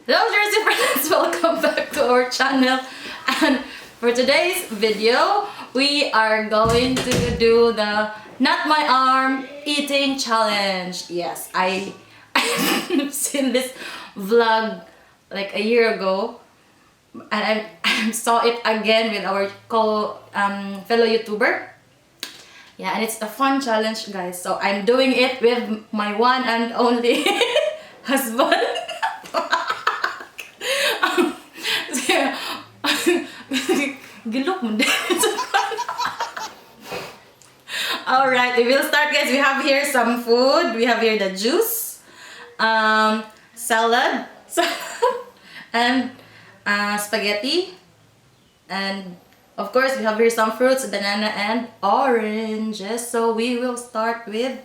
Hello GRC friends, welcome back to our channel. And for today's video, we are going to do the Not My Arm Eating Challenge. Yes, I've seen this vlog like a year ago, and I saw it again with our fellow YouTuber. Yeah, and it's a fun challenge, guys. So I'm doing it with my one and only husband. Alright, we will start, guys. We have here some food. We have here the juice, salad, and spaghetti. And of course, we have here some fruits, banana and oranges. So we will start with,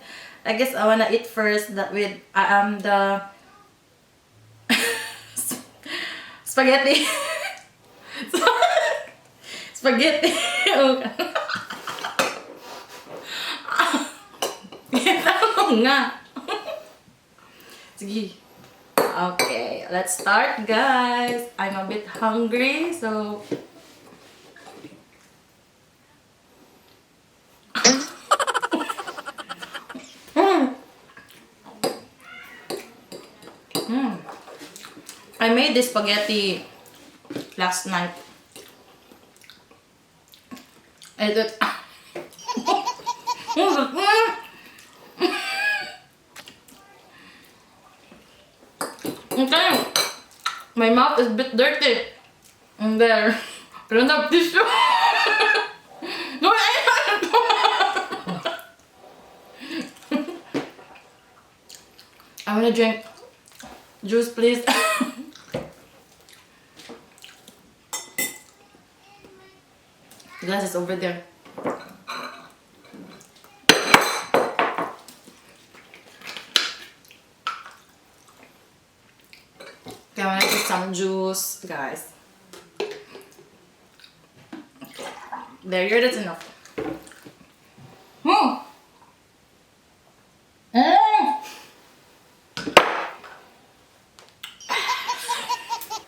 I guess I wanna eat first that with the spaghetti. Spaghetti. Nga. Sige. Okay, let's start, guys. I'm a bit hungry, so I made this spaghetti last night. And it okay. My mouth is a bit dirty. And there. I don't have tissue. No, I wanna drink juice, please. The glass is over there. Okay, I'm gonna get some juice, guys. There, you're that's enough.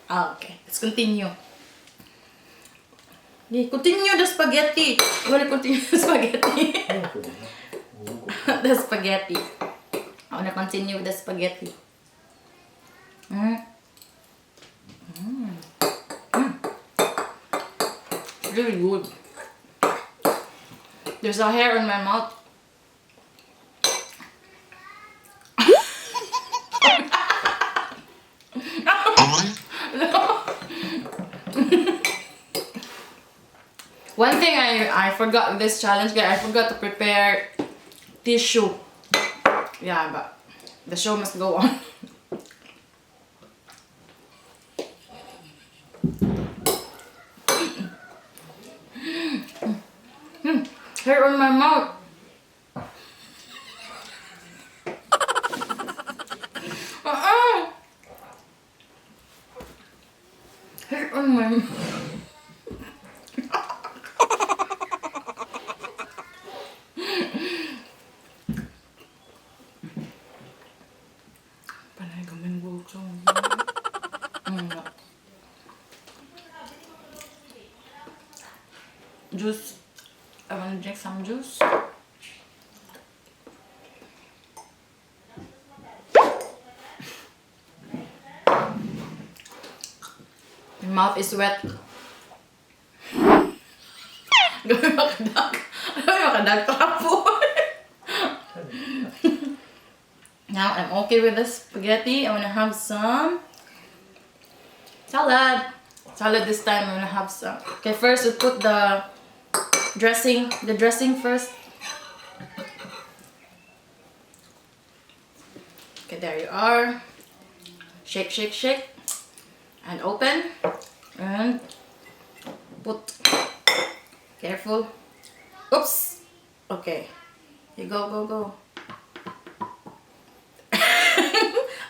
Okay, let's continue. Yeah, continue the spaghetti. You wanna continue the spaghetti? The spaghetti. I wanna continue with the spaghetti. Really good. There's a hair in my mouth. One thing I forgot with this challenge, guys, I forgot to prepare tissue. Yeah, but the show must go on. Hair on my mouth. Hair on my mouth. Juice. I want to drink some juice. My mouth is wet. Gawin makadag. Gawin makadag kahapon. Now I'm okay with the spaghetti. I want to have some salad. Salad this time. I want to have some. Okay, first we put the dressing first. Okay, there you are. Shake, shake, shake. And open. And put. Careful. Oops. Okay. You go, go, go.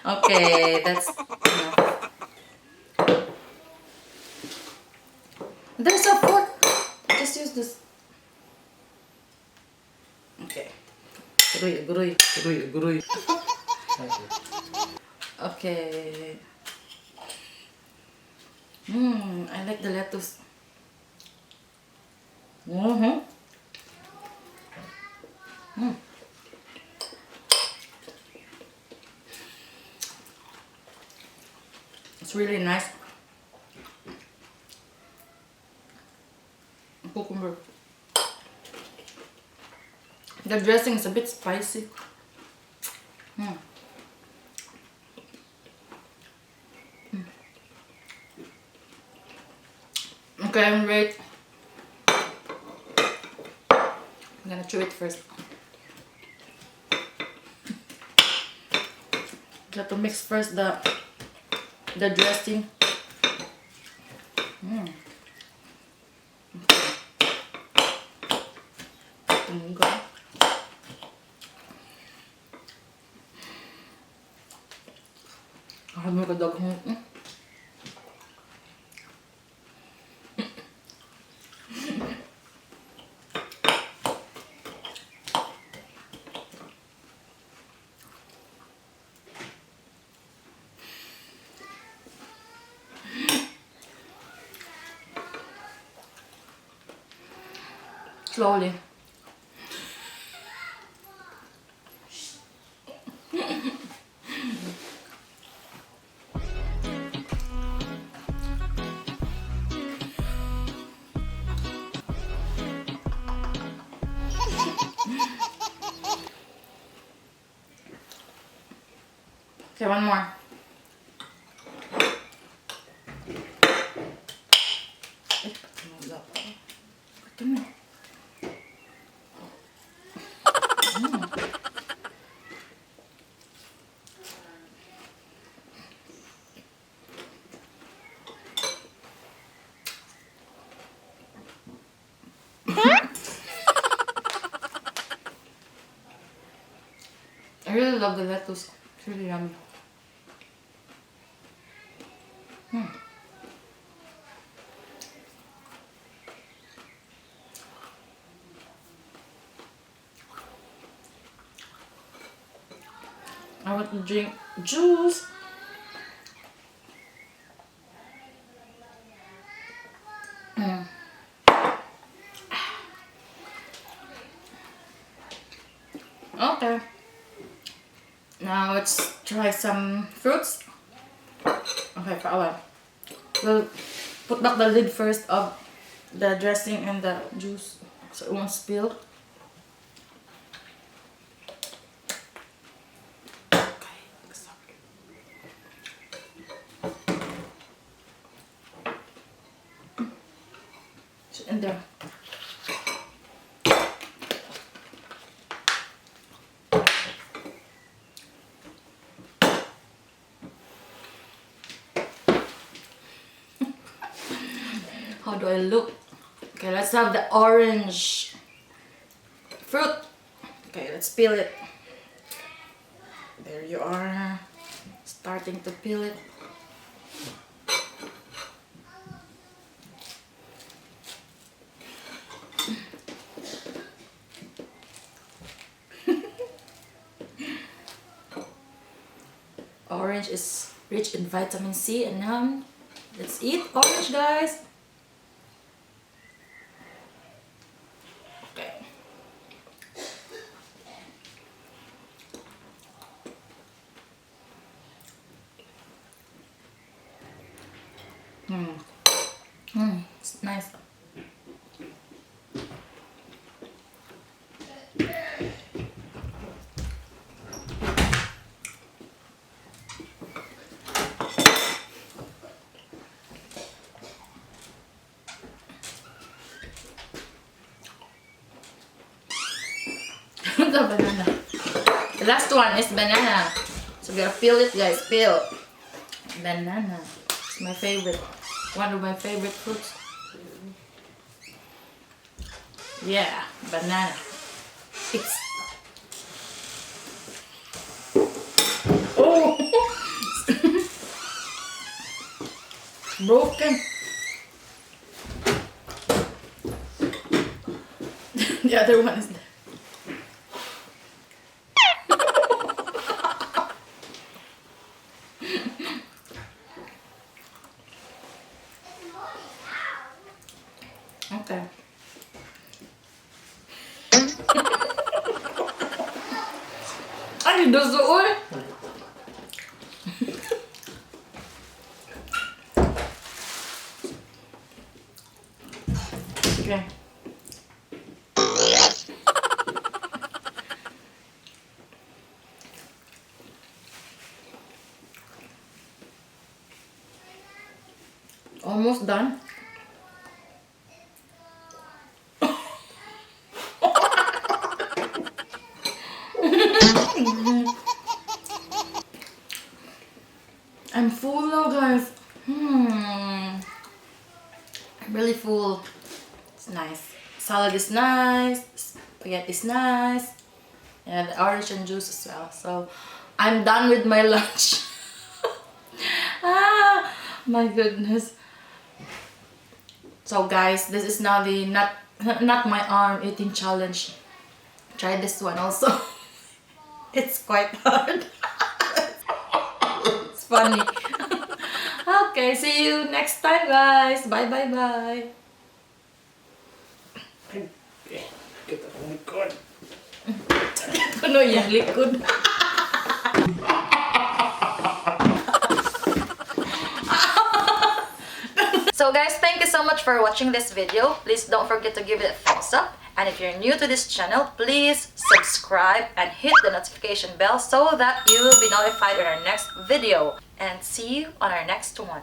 Okay, that's enough. There's a fork. Just use this. Okay. Guruy. Okay. I like the lettuce. Mm-hmm. It's really nice. Cucumber. The dressing is a bit spicy. Okay, I'm ready. I'm gonna chew it first. Got to mix first the dressing. Go. Ano ka daghang? Slowly. Okay, one more. I really love the lettuce. It's really yummy. I want to drink juice. Okay. Now let's try some fruits. Okay, Paula. We'll put back the lid first of the dressing and the juice so it won't spill. In there. How do I look? Okay, let's have the orange fruit. Okay, let's peel it. There you are. Starting to peel it. Orange is rich in vitamin C, and now let's eat orange, guys. Okay. It's nice. The banana. The last one is banana. So we gotta peel it, guys. Peel. Banana. It's my favorite. One of my favorite fruits. Yeah, banana. It's oh broken. The other one is there. Ay, duso, uy! Okay. Almost done. I'm full now, guys. I'm really full. It's nice. Salad is nice. Spaghetti is nice. And orange and juice as well. So I'm done with my lunch. Ah, my goodness. So guys, this is now the not my arm eating challenge. Try this one also. It's quite hard. It's funny. Okay, see you next time, guys. Bye, bye, bye. Kita kong likod. Ano yung likod? So guys, thank you so much for watching this video. Please don't forget to give it a thumbs up. And if you're new to this channel, please subscribe and hit the notification bell so that you will be notified in our next video. And see you on our next one.